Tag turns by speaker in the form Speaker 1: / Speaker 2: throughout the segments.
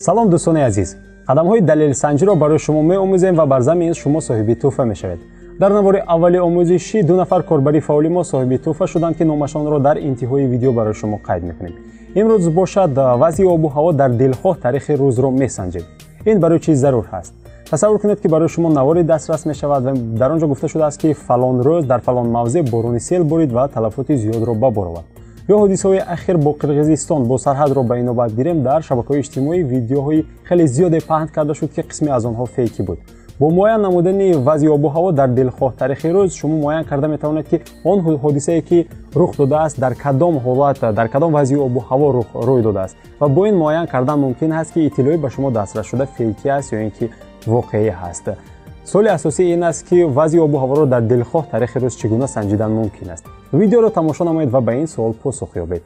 Speaker 1: салом дӯстони азиз, қадамҳои далелсанҷиро барои шумо меомӯзем ва бар замин шумо соҳиби тӯҳфа мешавед. Дар навори аввали омӯзишӣ ду нафар корбари фаъоли мо соҳиби тӯҳфа шуданд ки номашонро дар интиҳои видео барои шумо қайд мекунем. имрӯз бошад вазъи обу ҳаво дар дилхоҳ таърихи рӯзро месанҷем. ин барои чӣ зарур ҳаст? тасаввур кунед ки барои шумо навори дастрас мешавад ва дар он ҷо гуфта шудааст ки фалон рӯз дар фалон мавзеъ борони сел борид ва талафоти зиёдро баборовад. ё ҳодисаҳои ахир бо Қирғизистон бо сарҳадро ба инобат гирем дар шабакаҳои иҷтимоӣ видеоҳои хеле зиёде паҳн карда шуд ки қисме аз онҳо фейкӣ буд. бо муайян намудани вазъи обу ҳаво дар дилхоҳ таърихи рӯз шумо муайян карда метавонед ки он ҳодисае ки рух додааст дар кадом ҳолат дар кадом вазъи обу ҳаво рӯй додааст ва бо ин муайян кардан мумкин аст ки иттилои ба шумо дастрас шуда фейкӣ аст ё ин ки воқеӣ ҳаст. суоли асосӣ ин аст ки вазъи обу ҳаворо дар дилхоҳ таърихи рӯз чӣ гуна санҷидан мумкин аст? видеоро тамошо намоед ва ба ин суол посух ёбед.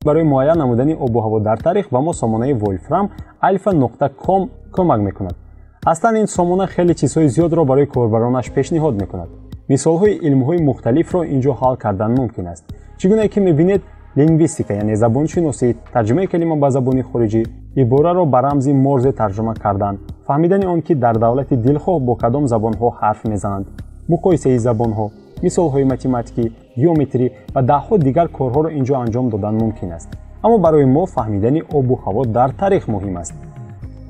Speaker 1: барои муайян намудани обу ҳаво дар таърих ба мо сомонаи Wolfram alpha.com кӯмак мекунад. аслан ин сомона хеле чизҳои зиёдро барои корбаронаш пешниҳод мекунад. мисолҳои илмҳои мухталифро ин ҷо ҳал кардан мумкин аст. чӣ гуна ки мебинед лингвистика яъне забоншиносӣ, тарҷумаи калима ба забони хориҷӣ, ибораро ба рамзи морзе тарҷума кардан, фаҳмидани он ки дар давлати дилхоҳ бо кадом забонҳо ҳарф мезананд, муқоисаи забонҳо, мисолҳои математикӣ, геометрӣ ва даҳҳо дигар корҳоро ин ҷо анҷом додан мумкин аст. аммо барои мо фаҳмидани обу ҳаво дар таърих муҳим аст.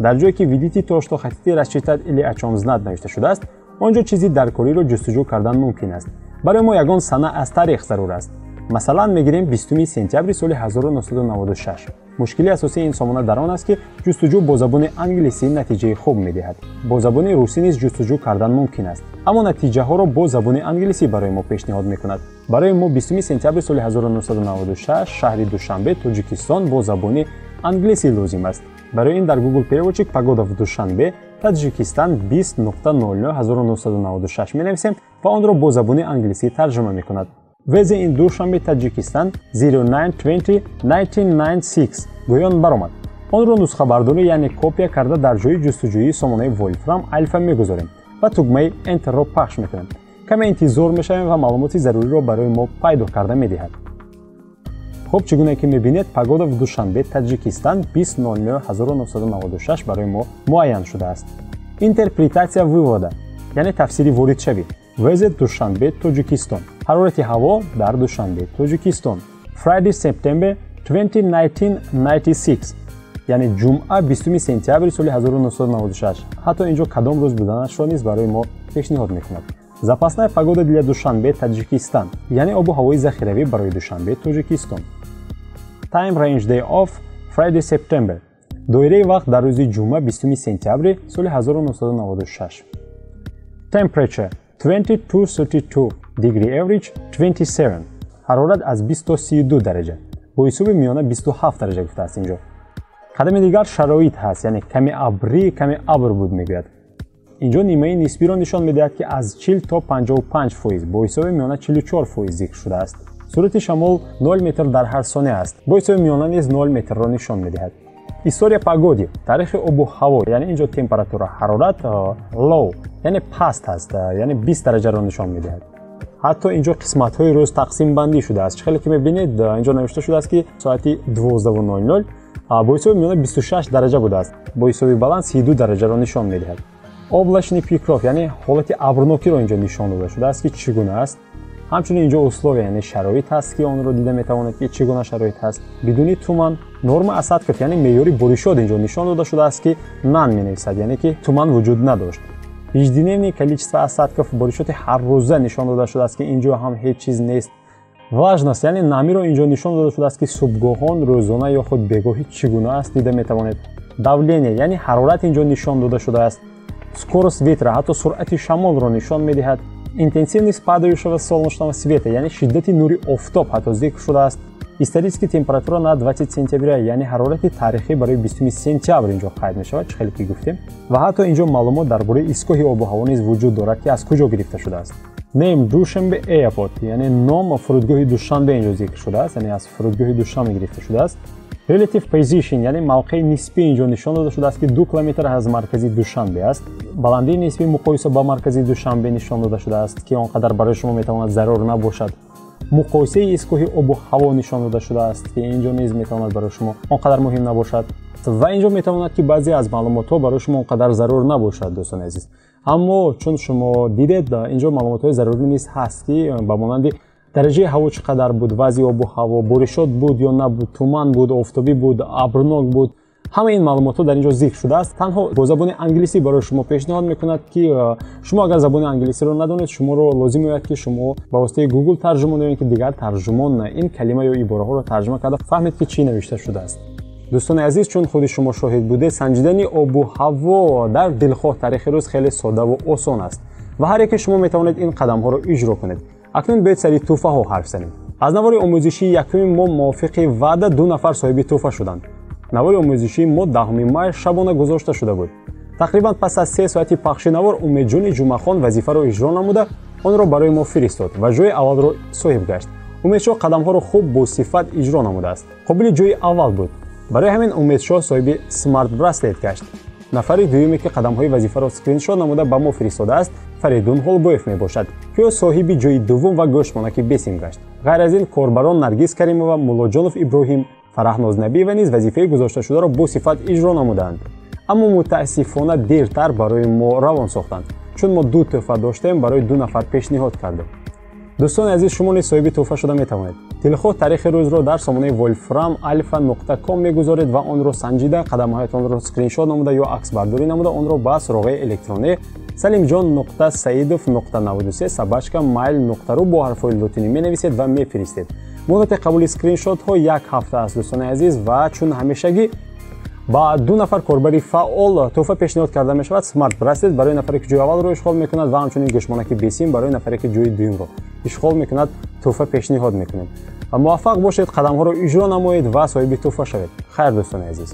Speaker 1: дар ҷое ки видите то что хотите расчитать или о чём знать навишта шудааст, он ҷо чизи даркориро ҷустуҷӯ кардан мумкин аст. барои мо ягон сана аз таърих зарур аст. масалан мегирем 20 сентябри соли 1996. мушкили асосии ин сомона дар он аст ки ҷустуҷӯ бо забони англисӣ натиҷаи хуб медиҳад. бо забони русӣ низ ҷустуҷӯ кардан мумкин аст, аммо натиҷаҳоро бо забони англисӣ барои мо пешниҳод мекунад. барои мо 20 сентябри соли 1996 шаҳри Душанбе, Тоҷикистон бо забони англисӣ лозим аст. барои ин дар Google переводчик погода в Душанбе, Таҷикистан 20.00.1996 менависем ва онро бо забони англисӣ тарҷума мекунад. Weather in Dushanbe, Tajikistan 09/20/1996 гӯён баромад. онро нусхабардорӣ яъне копия карда дар ҷои ҷустуҷӯи сомонаи Wolfram Alpha мегузорем ва тугмаи Enter-ро пахш мекунем. каме интизор мешавем ва маълумоти заруриро барои мо пайдо карда медиҳад. хуб, чӣ гуна ки мебинед погода в Душанбе, Таҷикистан 20.00/1996 барои мо муайян шудааст. интерпретатсия вывода яъне тафсири воридшавӣ. Weather Dushanbe, Tojikiston. ҳарорати ҳаво дар Душанбе, Тоҷикистон. Friday, September 2096. яъне ҷумъа 20 сентябри соли 1996. ҳатто ин ҷо кадом рӯз буданашро низ барои мо пешниҳод мекунад. Запасная погода для Душанбе, Таҷикистан. яъне обу ҳавои захиравӣ барои Душанбе, Тоҷикистон. Time range day of Friday, September. доираи вақт дар рӯзи ҷумъа 20 сентябри соли 1996. Temperature 20-32 degree average 27. ҳарорат аз 20 то 32 дараҷа. бо ҳисоби миёна 27 дараҷа гуфтааст ин ҷо. қадами дигар шароит ҳаст, яъне каме абрӣ, каме абр буд мегӯяд. ин ҷо нимаи нисбиро нишон медиҳад ки аз 40 то 55% бо ҳисоби миёна 44% зикр шудааст. суръати шамол 0 метр дар ҳар сония аст. бо ҳисоби миёна низ 0 метрро нишон медиҳад. история погоди таърихи обу ҳаво, яъне ин ҷо температура ҳарорат low яъне паст ҳаст, яъне 20 дараҷаро нишон медиҳад. ҳатто ин ҷо қисматҳои рӯз тақсимбандӣ шудааст. чихеле ки мебинед ин ҷо навишта шудааст ки соати 12:00 бо ҳисоби миёна 26 дараҷа будааст. бо ҳисоби баланд 32 дараҷаро нишон медиҳад. облачный покров яъне ҳолати абрнокиро ин ҷо нишон дода шудааст ки чӣ гуна аст. ҳамчунин ин ҷо условия яъне шароит ҳаст ки онро дида метавонед ки чӣ гуна шароит ҳаст. бидуни туман норма осадков яъне меъёри боришот ин ҷо нишон дода шудааст ки нан менависад, яъне ки туман вуҷуд надошт. ежедневни количество осадков боришоти ҳаррӯза нишон дода шудааст ки ин ҷо ҳам ҳеҷ чиз нест. влажност яъне намиро ин ҷо нишон дода шудааст ки субҳгоҳон рӯзона ё худ бегоҳӣ чӣ гуна аст дида метавонед. давление яъне ҳарорат ин ҷо нишон дода шудааст. скорост ветра ҳатто суръати шамолро нишон медиҳад. интенсивность падающего солнечного света яъне шиддати нури офтоб ҳатто зикр шудааст. исторически температура на 20 сентября яъне ҳарорати таърихӣ барои 20 сентябр ин ҷо қайд мешавад, чихеле ки гуфтем. ва ҳатто ин ҷо маълумот дар бораи истгоҳи обу ҳаво низ вуҷуд дорад ки аз куҷо гирифта шудааст. Name Dushanbe Airport яъне ном фурудгоҳи Душанбе ин ҷо зикр шудааст, яъне аз фурудгоҳи Душанбе гирифта шудааст. Relative position яъне мавқеи нисбӣ инҷо нишон дода шудааст ки 2 километр аз маркази Душанбе аст. Баландии нисбӣ муқоиса ба маркази Душанбе нишон дода шудааст ки он қадар барои шумо метавонад зарур набошад. Муқоисаи истгоҳи обу ҳаво нишон дода шудааст ки инҷо низ метавонад барои шумо он қадар муҳим набошад ва инҷо метавонад ки баъзе аз маълумотҳо барои шумо он қадар зарур набошад дӯстони азиз. Аммо чун шумо дидед инҷо маълумотҳои зарурӣ низ ҳаст ки ба монанди дараҷаи ҳаво чӣ қадар буд, вазъи обу ҳаво, боришот буд ё набуд, туман буд, офтобӣ буд, абрнок буд. ҳама ин маълумотҳо дар инҷо зикр шудааст. Танҳо бо забони англисӣ барои шумо пешниҳод мекунад ки шумо агар забони англисиро надонед, шуморо лозим меояд ки шумо ба воситаи Google тарҷумон ё ин ки дигар тарҷумон ин калима ё ибораҳоро тарҷума карда фаҳмед ки чӣ навишта шудааст. дӯстони азиз, чун худи шумо шоҳид будед, санҷидани обу ҳаво дар дилхоҳ таърихи рӯз хеле соддаву осон аст ва ҳар яке шумо метавонед ин қадамҳоро иҷро кунед. акнун биёед сари тӯҳфаҳо ҳарф занем. аз навори омӯзишии якуми мо мувофиқи ваъда 2 нафар соҳиби тӯҳфа шуданд. навори омӯзишии мо 10 май шабона гузошта шуда буд. тақрибан пас аз 3 соати пахши навор умедҷони ҷумъахон вазифаро иҷро намуда онро барои мо фиристод ва ҷои аввалро соҳиб гашт. умедшоҳ қадамҳоро хуб босифат иҷро намудааст. қобили ҷои аввал буд. барои ҳамин умедшоҳ соҳиби смарт браслет гашт. нафари дуюме ки қадамҳои вазифаро скриншот намуда ба мо фиристодааст Фаридун Ҳолбоев мебошад ки ӯ соҳиби ҷои дуввум ва гӯштмонаки Бесим гашт. ғайр аз ин корбарон Наргиз Каримова, Муллоҷонов Иброҳим, Фараҳноз Набиева низ вазифаи гузошташударо босифат иҷро намуданд. аммо мутаассифона дертар барои мо равон сохтанд, чун мо 2 тӯҳфа доштем барои 2 нафар пешниҳод кардем. дӯстони азиз, шумо низ соҳиби тӯҳфа шуда метавонед. Дилхоҳ таърихи рӯзро дар сомонаи wolframalfa.com мегузоред ва онро санҷида, қадамҳоятонро скриншот намуда ё аксбардорӣ намуда онро ба суроғи электронӣ salimjon.saidov.93@mail.ru бо ҳарфҳои лотинӣ менависед ва мефиристед. муддати қабули скриншотҳо 1 ҳафта аст дӯстони азиз ва чун ҳамешагӣ ба 2 нафар корбари фаъол тӯҳфа пешниҳод карда мешавад. смарт браслет барои нафаре ки ҷои аввалро ишғол мекунад ва ҳамчунин гӯшмонаки Бесим барои нафаре ки ҷои дуюмро ишғол мекунад тӯҳфа пешниҳод мекунем. муваффақ бошед, қадамҳоро иҷро намоед ва соҳиби тӯҳфа шавед. хайр дӯстони азиз.